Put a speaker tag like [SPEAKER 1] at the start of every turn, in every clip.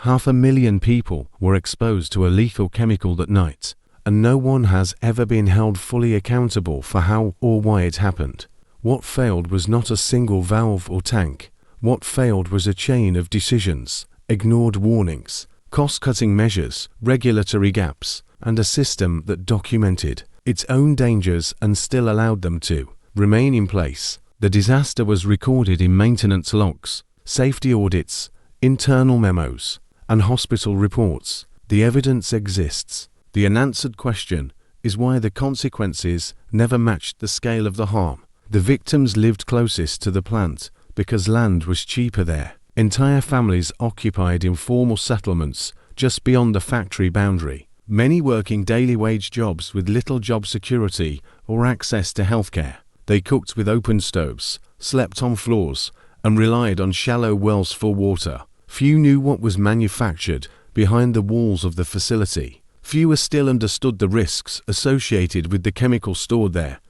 [SPEAKER 1] 500,000 people were exposed to a lethal chemical that night, and no one has ever been held fully accountable for how or why it happened. What failed was not a single valve or tank. What failed was a chain of decisions, ignored warnings, cost-cutting measures, regulatory gaps, and a system that documented its own dangers and still allowed them to remain in place. The disaster was recorded in maintenance logs, safety audits, internal memos, and hospital reports. The evidence exists. The unanswered question is why the consequences never matched the scale of the harm. The victims lived closest to the plant because land was cheaper there. Entire families occupied informal settlements just beyond the factory boundary, many working daily wage jobs with little job security or access to healthcare. They cooked with open stoves, slept on floors, and relied on shallow wells for water. Few knew what was manufactured behind the walls of the facility. Fewer still understood the risks associated with the chemicals stored there.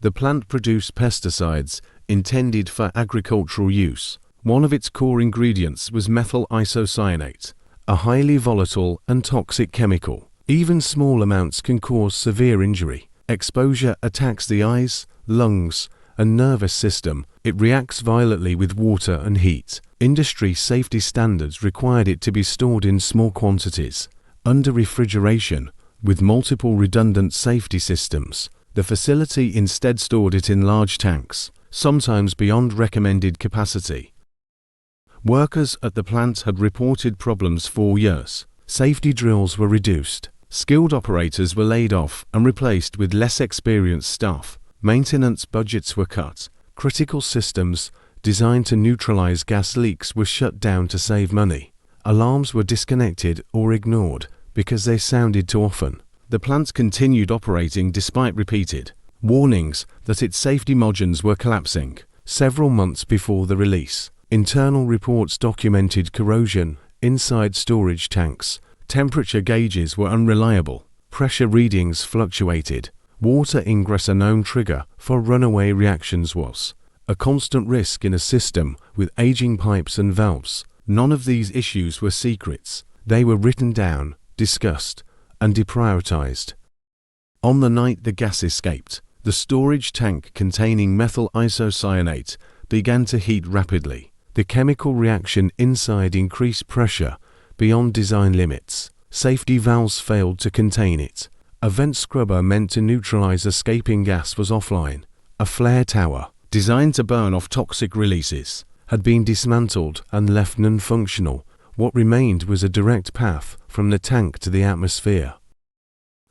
[SPEAKER 1] The plant produced pesticides intended for agricultural use. One of its core ingredients was methyl isocyanate, a highly volatile and toxic chemical. Even small amounts can cause severe injury. Exposure attacks the eyes, lungs, and nervous system. It reacts violently with water and heat. Industry safety standards required it to be stored in small quantities, under refrigeration, with multiple redundant safety systems. The facility instead stored it in large tanks, sometimes beyond recommended capacity. Workers at the plant had reported problems for years. Safety drills were reduced. Skilled operators were laid off and replaced with less experienced staff. Maintenance budgets were cut. Critical systems designed to neutralize gas leaks were shut down to save money. Alarms were disconnected or ignored because they sounded too often. The plant continued operating despite repeated warnings that its safety margins were collapsing. Several months before the release, internal reports documented corrosion inside storage tanks. Temperature gauges were unreliable. Pressure readings fluctuated. Water ingress, a known trigger for runaway reactions, was a constant risk in a system with aging pipes and valves. None of these issues were secrets. They were written down, discussed, and deprioritized. On the night the gas escaped, the storage tank containing methyl isocyanate began to heat rapidly. The chemical reaction inside increased pressure beyond design limits. Safety valves failed to contain it. A vent scrubber meant to neutralize escaping gas was offline. A flare tower, designed to burn off toxic releases, had been dismantled and left non-functional. What remained was a direct path from the tank to the atmosphere.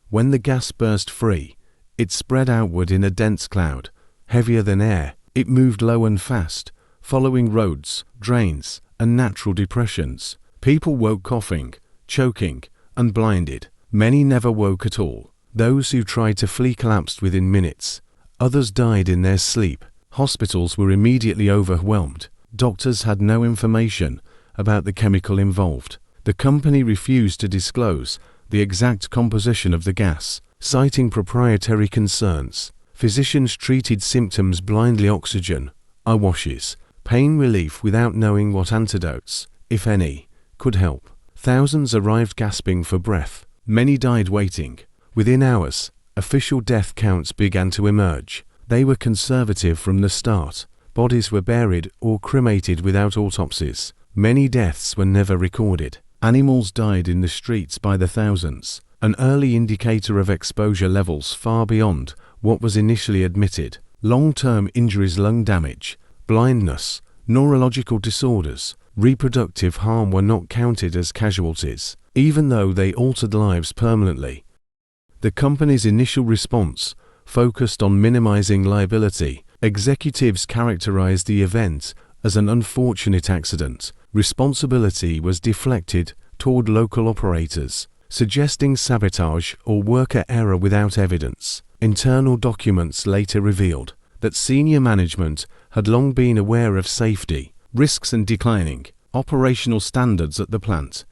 [SPEAKER 1] When the gas burst free, it spread outward in a dense cloud, heavier than air. It moved low and fast, following roads, drains, and natural depressions. People woke coughing, choking, and blinded. Many never woke at all. Those who tried to flee collapsed within minutes. Others died in their sleep. Hospitals were immediately overwhelmed. Doctors had no information about the chemical involved. The company refused to disclose the exact composition of the gas, citing proprietary concerns. Physicians treated symptoms blindly: oxygen, eye washes, pain relief, without knowing what antidotes, if any, could help. Thousands arrived gasping for breath. Many died waiting. Within hours, official death counts began to emerge. They were conservative from the start. Bodies were buried or cremated without autopsies. Many deaths were never recorded. Animals died in the streets by the thousands, an early indicator of exposure levels far beyond what was initially admitted. Long-term injuries, lung damage, blindness, neurological disorders, reproductive harm were not counted as casualties, even though they altered lives permanently. The company's initial response focused on minimizing liability. Executives characterized the event as an unfortunate accident. Responsibility was deflected toward local operators, suggesting sabotage or worker error without evidence. Internal documents later revealed that senior management had long been aware of safety risks and declining operational standards at the plant.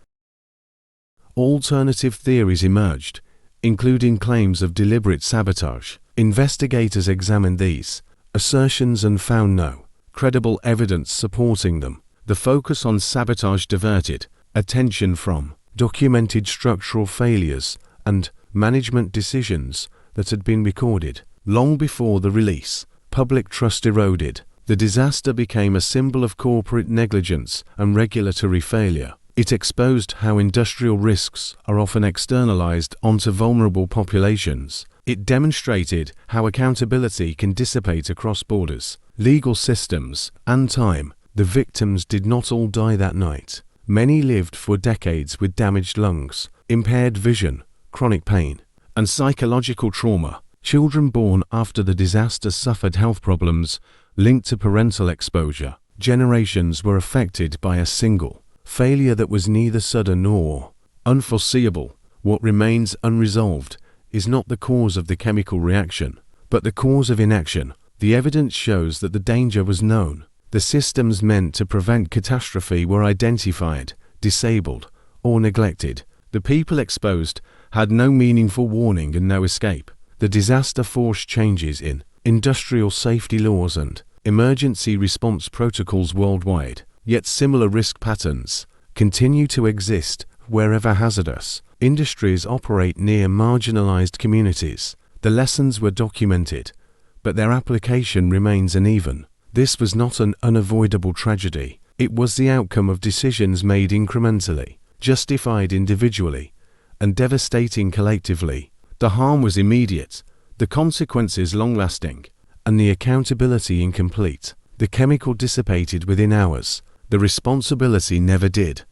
[SPEAKER 1] Alternative theories emerged, including claims of deliberate sabotage. Investigators examined these assertions and found no credible evidence supporting them. The focus on sabotage diverted attention from documented structural failures and management decisions that had been recorded long before the release. Public trust eroded. The disaster became a symbol of corporate negligence and regulatory failure. It exposed how industrial risks are often externalized onto vulnerable populations. It demonstrated how accountability can dissipate across borders, legal systems, and time. The victims did not all die that night. Many lived for decades with damaged lungs, impaired vision, chronic pain, and psychological trauma. Children born after the disaster suffered health problems linked to parental exposure. Generations were affected by a single failure that was neither sudden nor unforeseeable. What remains unresolved is not the cause of the chemical reaction, but the cause of inaction. The evidence shows that the danger was known. The systems meant to prevent catastrophe were identified, disabled, or neglected. The people exposed had no meaningful warning and no escape. The disaster forced changes in industrial safety laws and emergency response protocols worldwide. Yet similar risk patterns continue to exist wherever hazardous industries operate near marginalized communities. The lessons were documented, but their application remains uneven. This was not an unavoidable tragedy. It was the outcome of decisions made incrementally, justified individually, and devastating collectively. The harm was immediate, the consequences long-lasting, and the accountability incomplete. The chemical dissipated within hours. The responsibility never did.